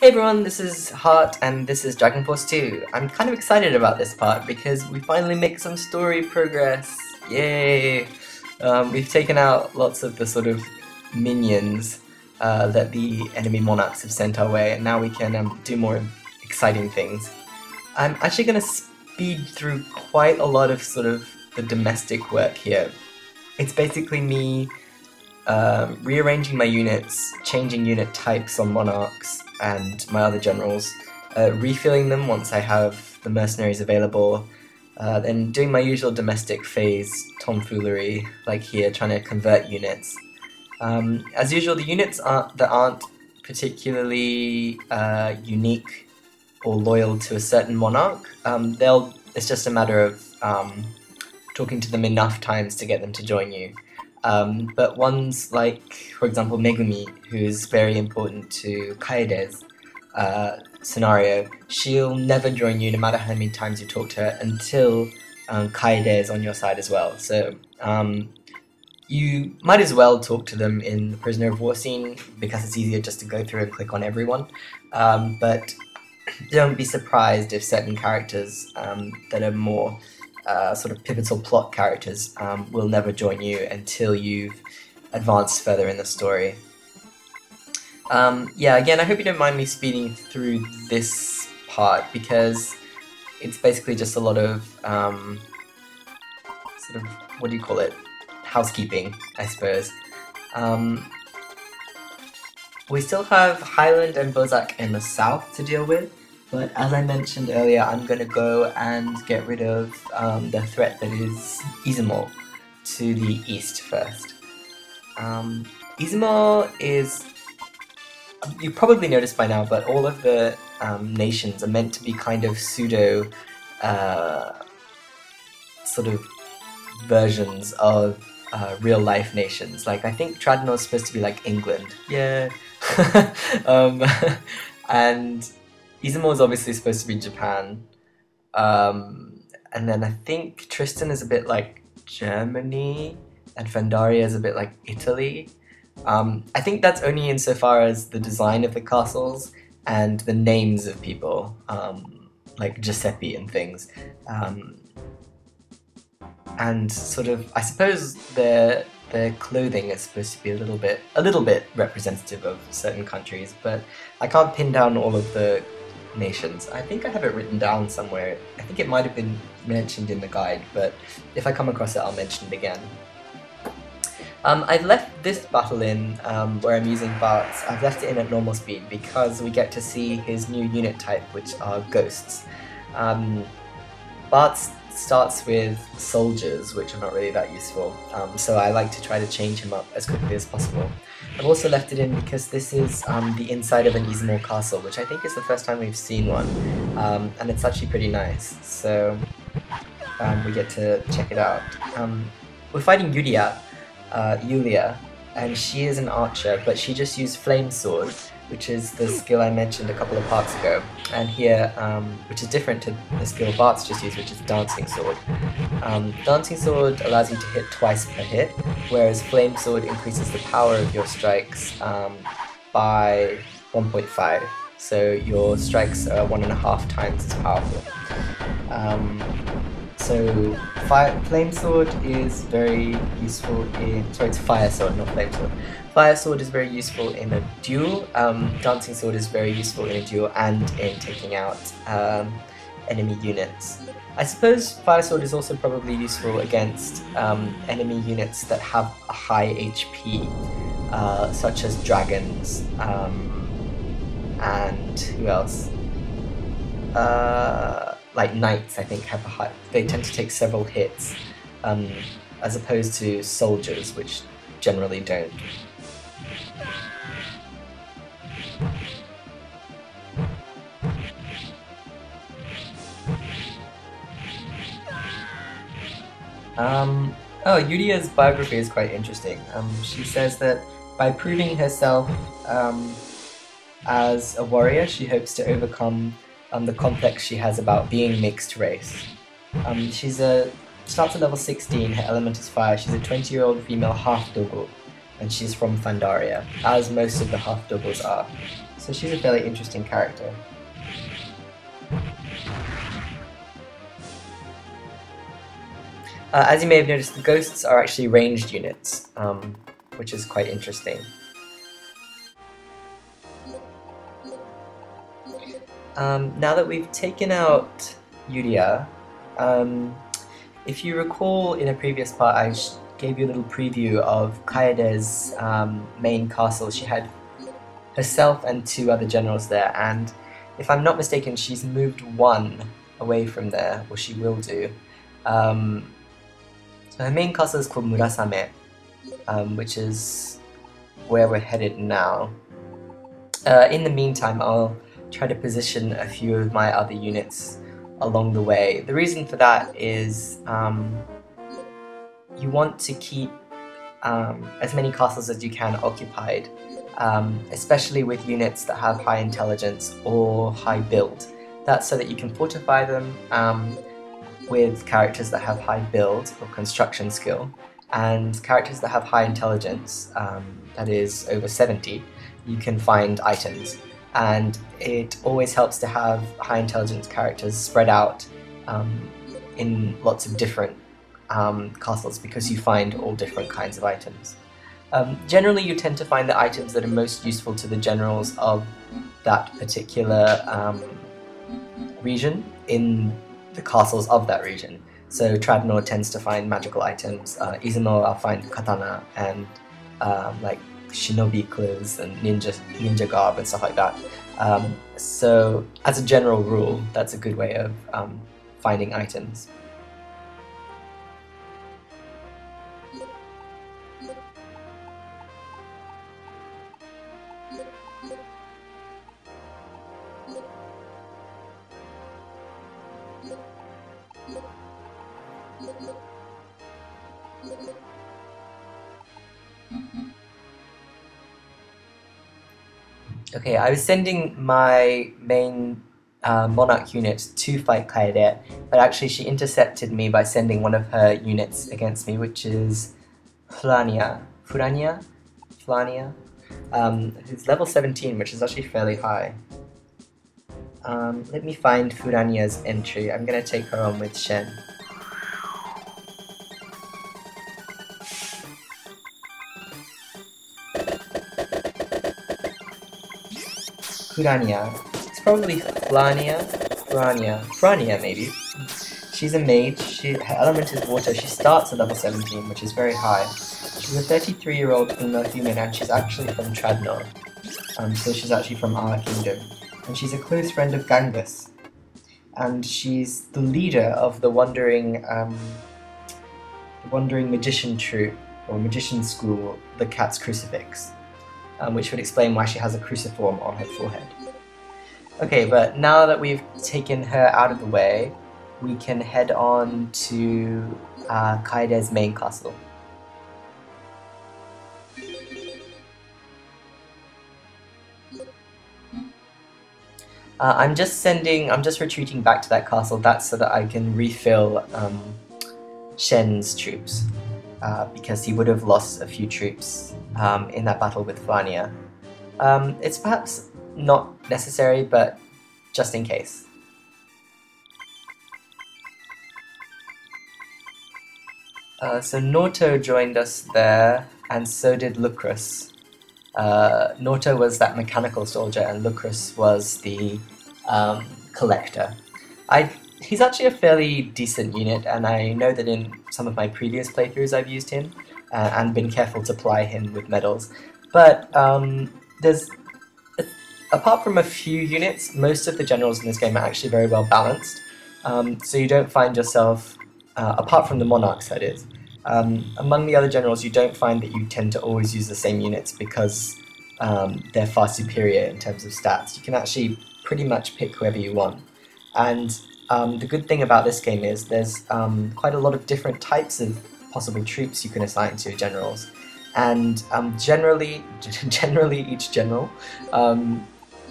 Hey everyone, this is Heart and this is Dragon Force 2. I'm kind of excited about this part because we finally make some story progress. Yay! We've taken out lots of the sort of minions that the enemy monarchs have sent our way, and now we can do more exciting things. I'm actually going to speed through quite a lot of sort of the domestic work here. It's basically me rearranging my units, changing unit types on monarchs and my other generals, refilling them once I have the mercenaries available, then doing my usual domestic phase tomfoolery, like here, trying to convert units. As usual, the units that aren't particularly unique or loyal to a certain monarch, it's just a matter of talking to them enough times to get them to join you. But ones like, for example, Megumi, who's very important to Kaede's scenario, she'll never join you no matter how many times you talk to her until Kaede is on your side as well. So you might as well talk to them in the Prisoner of War scene because it's easier just to go through and click on everyone. But don't be surprised if certain characters that are more sort of pivotal plot characters will never join you until you've advanced further in the story. Yeah, again, I hope you don't mind me speeding through this part because it's basically just a lot of sort of, what do you call it? Housekeeping, I suppose. We still have Highland and Bozak in the south to deal with. But as I mentioned earlier, I'm going to go and get rid of the threat that is Izumo to the east first. Izumo is, you probably noticed by now, but all of the nations are meant to be kind of pseudo sort of versions of real life nations. Like, I think Tradnor is supposed to be like England. Yeah. And Izumo is obviously supposed to be Japan, and then I think Tristan is a bit like Germany, and Vandaria is a bit like Italy. I think that's only insofar as the design of the castles and the names of people, like Giuseppe and things, and sort of, I suppose their clothing is supposed to be a little bit representative of certain countries, but I can't pin down all of the nations. I think I have it written down somewhere. I think it might have been mentioned in the guide, but if I come across it, I'll mention it again. I've left this battle in, where I'm using Bart's, I've left it in at normal speed because we get to see his new unit type, which are ghosts. Bart's starts with soldiers, which are not really that useful, so I like to try to change him up as quickly as possible. I've also left it in because this is the inside of an Izumo castle, which I think is the first time we've seen one, and it's actually pretty nice, so we get to check it out. We're fighting Yulia, and she is an archer, but she just used Flame Sword, which is the skill I mentioned a couple of parts ago, and here, which is different to the skill Bart's just used, which is Dancing Sword. Dancing Sword allows you to hit twice per hit, whereas Flame Sword increases the power of your strikes by 1.5, so your strikes are 1.5 times as powerful. So Flame Sword is very useful in, sorry, it's Fire Sword, not Flame Sword. Fire Sword is very useful in a duel, Dancing Sword is very useful in a duel and in taking out enemy units. I suppose Fire Sword is also probably useful against enemy units that have a high HP, such as dragons, and who else? Like knights, I think, have a high, they tend to take several hits, as opposed to soldiers, which generally don't. Oh, Yudia's biography is quite interesting. She says that by proving herself as a warrior, she hopes to overcome the complex she has about being mixed race. She's starts at level 16, her element is fire. She's a 20-year-old female half-dogo. and she's from Pandaria, as most of the half-doubles are. So she's a fairly interesting character. As you may have noticed, the ghosts are actually ranged units, which is quite interesting. Now that we've taken out Yuria, if you recall in a previous part I gave you a little preview of Kaede's main castle. She had herself and 2 other generals there, and if I'm not mistaken she's moved 1 away from there, or she will do. So her main castle is called Murasame, which is where we're headed now. In the meantime, I'll try to position a few of my other units along the way. The reason for that is you want to keep as many castles as you can occupied, especially with units that have high intelligence or high build. That's so that you can fortify them with characters that have high build or construction skill, and characters that have high intelligence, that is over 70, you can find items. And it always helps to have high intelligence characters spread out in lots of different castles, because you find all different kinds of items. Generally you tend to find the items that are most useful to the generals of that particular region in the castles of that region. So Tradnor tends to find magical items, Izumo I'll find katana and like shinobi clothes and ninja garb and stuff like that. So as a general rule, that's a good way of finding items. Okay, I was sending my main monarch unit to fight Kaede, but actually she intercepted me by sending one of her units against me, which is Flania, who's level 17, which is actually fairly high. Let me find Furania's entry. I'm gonna take her on with Shen. Furania. It's probably Frania maybe. She's a mage, her element is water. She starts at level 17, which is very high. She's a 33-year-old female human, and she's actually from Tradnor. So she's actually from our kingdom. And she's a close friend of Gangus. And she's the leader of the wandering magician troupe, or magician school, the Cat's Crucifix. Which would explain why she has a cruciform on her forehead. Okay, but now that we've taken her out of the way, we can head on to Kaede's main castle. I'm just retreating back to that castle. That's so that I can refill Shen's troops, because he would have lost a few troops in that battle with Flania. It's perhaps not necessary, but just in case. So Norto joined us there, and so did Lucrus. Norto was that mechanical soldier, and Lucrus was the collector. He's actually a fairly decent unit, and I know that in some of my previous playthroughs I've used him and been careful to ply him with medals. But apart from a few units, most of the generals in this game are actually very well balanced. So you don't find yourself, apart from the monarchs that is, among the other generals you don't find that you tend to always use the same units, because they're far superior in terms of stats. You can actually pretty much pick whoever you want. And the good thing about this game is there's quite a lot of different types of possible troops you can assign to generals, and generally each general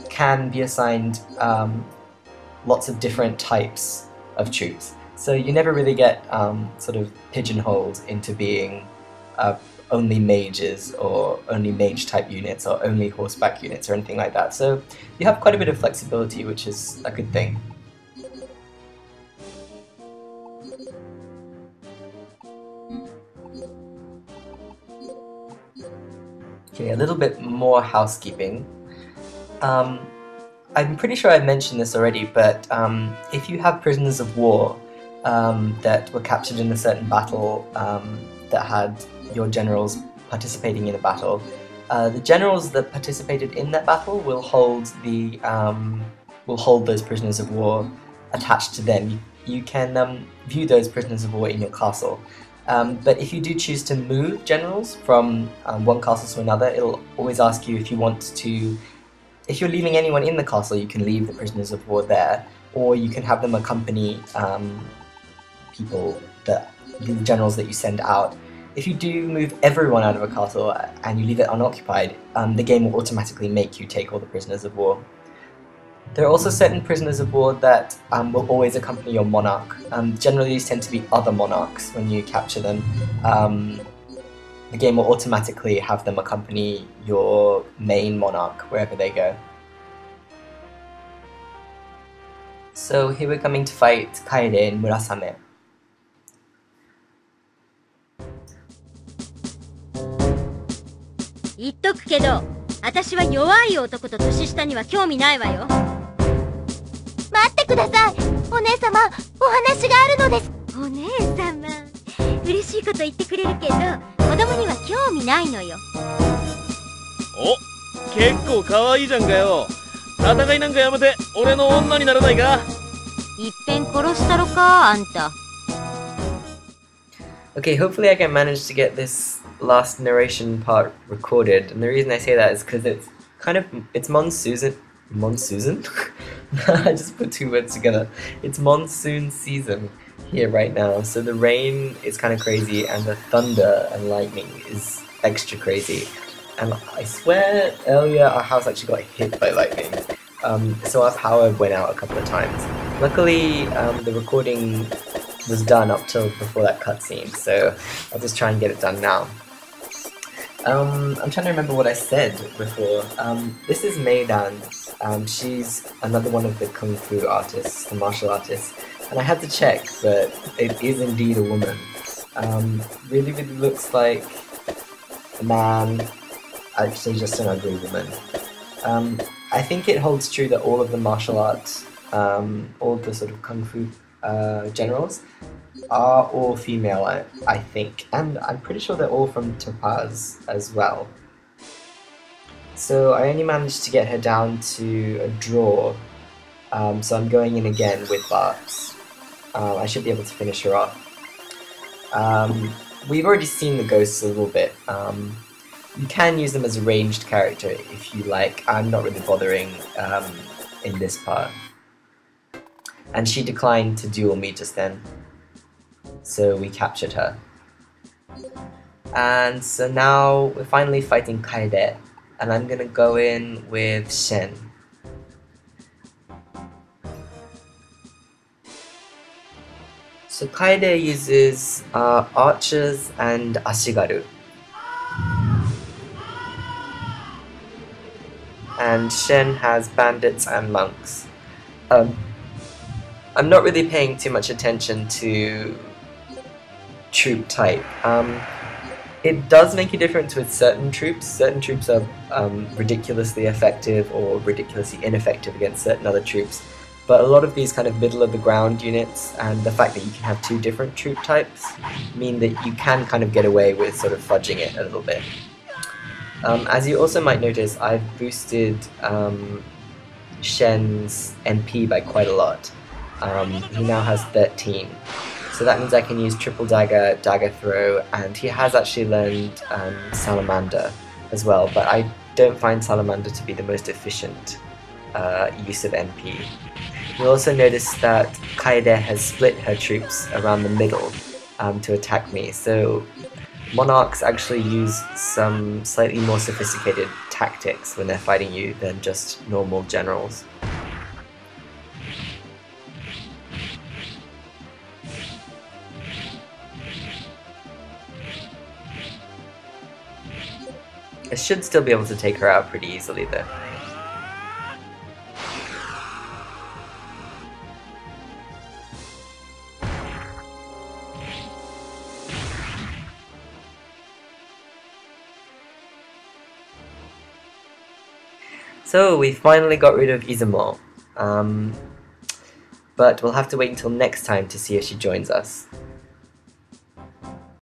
can be assigned lots of different types of troops. So you never really get sort of pigeonholed into being only mages or only mage type units or only horseback units or anything like that. So you have quite a bit of flexibility, which is a good thing. Okay, a little bit more housekeeping. I'm pretty sure I mentioned this already, but if you have prisoners of war that were captured in a certain battle that had your generals participating in a battle, the generals that participated in that battle will hold those prisoners of war attached to them. You can view those prisoners of war in your castle. But if you do choose to move generals from one castle to another, it'll always ask you if you want to. If you're leaving anyone in the castle, you can leave the prisoners of war there, or you can have them accompany the generals that you send out. If you do move everyone out of a castle and you leave it unoccupied, the game will automatically make you take all the prisoners of war. There are also certain prisoners of war that will always accompany your monarch. Generally, these tend to be other monarchs when you capture them. The game will automatically have them accompany your main monarch wherever they go. So here we're coming to fight Kaede in Murasame.言っとくけど、私は弱い男と年下には興味ないわよ。待ってください。お姉様、お話があるのです。お姉様、嬉しいこと言ってくれるけど、子供には興味ないのよ。お、結構可愛いじゃんかよ。戦いなんかやめて俺の女にならないか。いっぺん殺したろか、あんた。Okay, hopefully I can manage to get this last narration part recorded, and the reason I say that is because it's monsoon? I just put two words together. It's monsoon season here right now, so the rain is kind of crazy and the thunder and lightning is extra crazy. And I swear earlier our house actually got hit by lightning, so our power went out a couple of times. Luckily the recording was done up till before that cutscene, so I'll just try and get it done now. I'm trying to remember what I said before. This is Meidan. She's another one of the kung fu artists, the martial artists, and I had to check, but it is indeed a woman. Really looks like a man, actually just an ugly woman. I think it holds true that all of the martial arts, all of the sort of kung fu generals are all female, I think, and I'm pretty sure they're all from Topaz as well. So I only managed to get her down to a draw, so I'm going in again with Bart's. I should be able to finish her off. We've already seen the ghosts a little bit. You can use them as a ranged character if you like. I'm not really bothering in this part. And she declined to duel me just then, so we captured her. And so now we're finally fighting Kaede, and I'm gonna go in with Shen. So Kaede uses archers and ashigaru. And Shen has bandits and monks. I'm not really paying too much attention to troop type. It does make a difference with certain troops. Certain troops are ridiculously effective or ridiculously ineffective against certain other troops. But a lot of these kind of middle of the ground units and the fact that you can have two different troop types mean that you can kind of get away with sort of fudging it a little bit. As you also might notice, I've boosted Shen's MP by quite a lot. He now has 13, so that means I can use triple dagger, dagger throw, and he has actually learned salamander as well, but I don't find salamander to be the most efficient use of MP. You'll also notice that Kaede has split her troops around the middle to attack me, so monarchs actually use some slightly more sophisticated tactics when they're fighting you than just normal generals. I should still be able to take her out pretty easily though. So we finally got rid of Izumo, but we'll have to wait until next time to see if she joins us.